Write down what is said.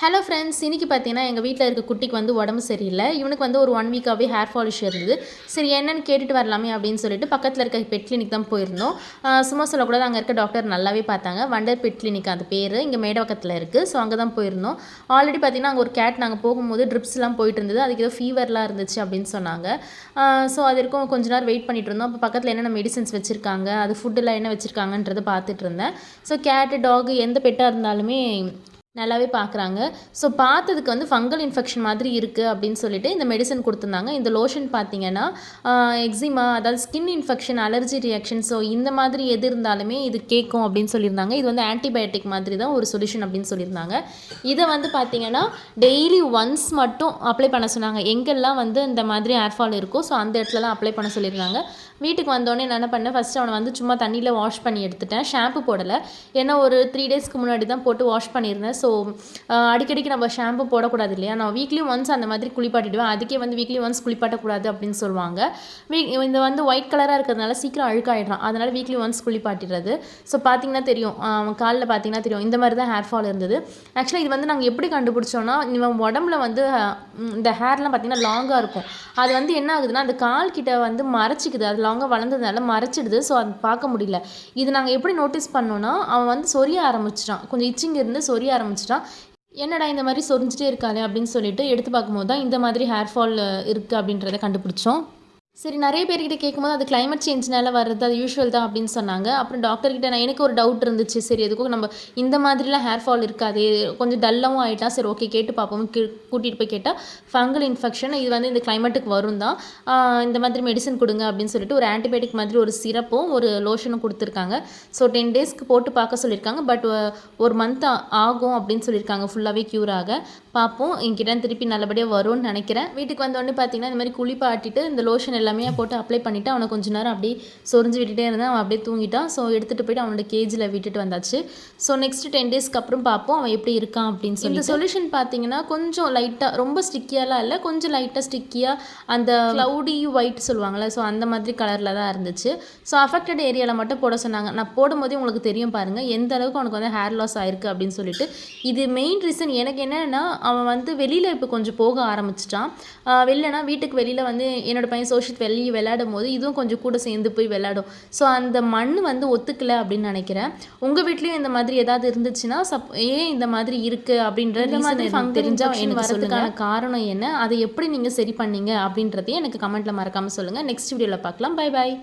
Hello friends, இன்றைக்கி பார்த்தீங்கன்னா எங்கள் வீட்டில் இருக்க குட்டிக்கு வந்து உடம்பு சரியில்லை. இவனுக்கு வந்து ஒரு 1 வீக்காகவே ஹேர் ஃபால் இஷ்யூ இருந்தது. சரி என்னன்னு கேட்டுட்டு வரலாமே அப்படின்னு சொல்லிட்டு பக்கத்தில் இருக்க பெட் கிளினிக் தான் போயிருந்தோம். சும்மா சொல்லக்கூடாது, அங்கே இருக்க டாக்டர் நல்லாவே பார்த்தாங்க. வண்டர் பெட் கிளினிக் அது பேர், இங்கே மேடவக்கத்தில் இருக்குது. ஸோ அங்கே தான் போயிருந்தோம். ஆல்ரெடி பார்த்தீங்கன்னா அங்கே ஒரு கேட் நாங்கள் போகும்போது ட்ரிப்ஸ்லாம் போயிட்டு இருந்தது. அதுக்கு ஏதோ ஃபீவர்லாம் இருந்துச்சு அப்படின்னு சொன்னாங்க. ஸோ அது இருக்கும் கொஞ்ச நேரம் வெயிட் பண்ணிட்டு இருந்தோம். அப்போ பக்கத்தில் என்னென்ன மெடிசன்ஸ் வச்சுருக்காங்க, அது ஃபுட்டெல்லாம் என்ன வச்சுருக்காங்கன்றதை பார்த்துட்டு இருந்தேன். ஸோ கேட்டு டாகு எந்த பெட்டாக இருந்தாலுமே நல்லாவே பார்க்குறாங்க. ஸோ பார்த்ததுக்கு வந்து ஃபங்கல் இன்ஃபெக்ஷன் மாதிரி இருக்குது அப்படின்னு சொல்லிட்டு இந்த மெடிசன் கொடுத்துருந்தாங்க. இந்த லோஷன் பார்த்தீங்கன்னா எக்ஸிமா, அதாவது skin infection, allergy reaction, so இந்த மாதிரி எது இருந்தாலுமே இது கேட்கும் அப்படின்னு சொல்லியிருந்தாங்க. இது வந்து ஆன்டிபயோட்டிக் மாதிரி தான் ஒரு சொல்யூஷன் அப்படின்னு சொல்லியிருந்தாங்க. இதை வந்து பார்த்தீங்கன்னா டெய்லி ஒன்ஸ் மட்டும் அப்ளை பண்ண சொன்னாங்க. எங்கெல்லாம் வந்து இந்த மாதிரி ஹேர் ஃபால் இருக்கோ ஸோ அந்த இடத்துலலாம் அப்ளை பண்ண சொல்லியிருந்தாங்க. வீட்டுக்கு வந்தோடனே நான் என்ன பண்ணேன், ஃபஸ்ட்டு அவனை வந்து சும்மா தண்ணியில் வாஷ் பண்ணி எடுத்துட்டேன். ஷாம்பு போடலை, ஏன்னா ஒரு 3 டேஸ்க்கு முன்னாடி தான் போட்டு வாஷ் பண்ணியிருந்தேன். ஸோ அடிக்கடிக்கு நம்ம ஷாம்பு போடக்கூடாது இல்லையா, நான் வீக்லி ஒன்ஸ் அந்த மாதிரி குளிப்பாட்டிடுவேன். அதுக்கே வந்து வீக்லி ஒன்ஸ் குளிப்பாட்டக்கூடாது அப்படின்னு சொல்லுவாங்க. இந்த வந்து ஒயிட் கலராக இருக்கிறதுனால சீக்கிரம் அழுக்காயிடுறான், அதனால் வீக்லி ஒன்ஸ் குளிப்பாட்டிடுறது. ஸோ பார்த்தீங்கன்னா தெரியும், அவன் காலில் பார்த்தீங்கன்னா தெரியும் இந்த மாதிரி தான் ஹேர் ஃபால் இருந்தது. ஆக்சுவலாக இது வந்து நாங்கள் எப்படி கண்டுபிடிச்சோன்னா, இவன் உடம்புல வந்து இந்த ஹேர்லாம் பார்த்திங்கன்னா லாங்காக இருக்கும். அது வந்து என்ன ஆகுதுன்னா அந்த கால் கிட்ட வந்து மறைச்சிக்குது, அது லாங்காக வளர்ந்ததுனால மறைச்சிடுது. ஸோ அது பார்க்க முடியல. இது நாங்கள் எப்படி நோட்டீஸ் பண்ணோன்னா, அவன் வந்து சொரிய ஆரம்பிச்சிட்டான், கொஞ்சம் இச்சிங் இருந்து சொரிய ஆரம்பிச்சிட்டான். என்னடா இந்த மாதிரி சொரிஞ்சிட்டே இருக்காளே அப்படின்னு சொல்லிட்டு எடுத்து பார்க்கும்போது தான் இந்த மாதிரி ஹேர் ஃபால் இருக்குது அப்படின்றத கண்டுபிடிச்சோம். சரி, நிறைய பேர்கிட்ட கேட்கும்போது அது கிளைமேட் சேஞ்ச்னால வர்றது, அது யூஷுவல் தான் அப்படின்னு சொன்னாங்க. அப்புறம் டாக்டர்கிட்ட எனக்கு ஒரு டவுட் இருந்துச்சு. சரி எதுக்கும் நம்ம இந்த மாதிரிலாம் ஹேர் ஃபால் இருக்காது, கொஞ்சம் டல்லாகவும் ஆகிட்டா, சரி ஓகே கேட்டு பார்ப்போம். கூட்டிகிட்டு போய் கேட்டால் ஃபங்கல் இன்ஃபெக்ஷன், இது வந்து இந்த கிளைமேட்டுக்கு வரும் தான், இந்த மாதிரி மெடிசன் கொடுங்க அப்படின்னு சொல்லிட்டு ஒரு ஆன்டிபயோட்டிக் மாதிரி ஒரு சிரப்பும் ஒரு லோஷனும் கொடுத்துருக்காங்க. ஸோ 10 டேஸ்க்கு போட்டு பார்க்க சொல்லியிருக்காங்க. பட் ஒரு மந்த் ஆகும் அப்படின்னு சொல்லியிருக்காங்க ஃபுல்லாகவே க்யூர் ஆக. பார்ப்போம், என்கிட்ட திருப்பி நல்லபடியாக வரும்னு நினைக்கிறேன். வீட்டுக்கு வந்தோடனே பார்த்தீங்கன்னா இந்த மாதிரி குளிப்பாட்டிட்டு இந்த லோஷன் எல்லாமே போட்டு அப்ளை பண்ணிவிட்டு அவனை கொஞ்சம் நேரம் அப்படியே சொரிஞ்சு விட்டுட்டே இருந்தேன். அவன் அப்படியே தூங்கிட்டான். ஸோ எடுத்துகிட்டு போய்ட்டு அவனோட கேஜில் விட்டுட்டு வந்தாச்சு. ஸோ நெக்ஸ்ட் 10 டேஸ்க்கு அப்புறம் பார்ப்போம் அவன் எப்படி இருக்கான் அப்படின்னு சொல்லி. இந்த சொல்யூஷன் பார்த்தீங்கன்னா கொஞ்சம் லைட்டாக, ரொம்ப ஸ்டிக்கியாலாம் இல்லை, கொஞ்சம் லைட்டாக ஸ்டிக்கியாக அந்த க்ளவுடி ஒயிட் சொல்லுவாங்கள்ல, ஸோ அந்த மாதிரி கலரில் தான் இருந்துச்சு. ஸோ அஃபெக்டட் ஏரியாவில் மட்டும் போட சொன்னாங்க. நான் போடும்போதே உங்களுக்கு தெரியும் பாருங்கள் எந்த அளவுக்கு அவனுக்கு வந்து ஹேர் லாஸ் ஆயிருக்கு அப்படின்னு சொல்லிட்டு. இது மெயின் ரீசன் எனக்கு என்னென்னா, அவன் வந்து வெளியில் இப்போ கொஞ்சம் போக ஆரம்பிச்சிட்டான். வெளிலனா வீட்டுக்கு வெளியில் வந்து என்னோடய பையன் சோஷியல் வெளியே விளையாடும் போது இதுவும் கொஞ்சம் கூட சேர்ந்து போய் விளையாடும். ஸோ அந்த மண் வந்து ஒத்துக்கலை அப்படின்னு நினைக்கிறேன். உங்கள் வீட்லேயும் இந்த மாதிரி ஏதாவது இருந்துச்சுன்னா ஏன் இந்த மாதிரி இருக்குது அப்படின்ற தெரிஞ்சால் எனக்கு வரதுக்கான காரணம் என்ன, அதை எப்படி நீங்கள் சரி பண்ணீங்க அப்படின்றதையும் எனக்கு கமெண்ட்டில் மறக்காமல் சொல்லுங்கள். நெக்ஸ்ட் வீடியோவில் பார்க்கலாம். Bye bye.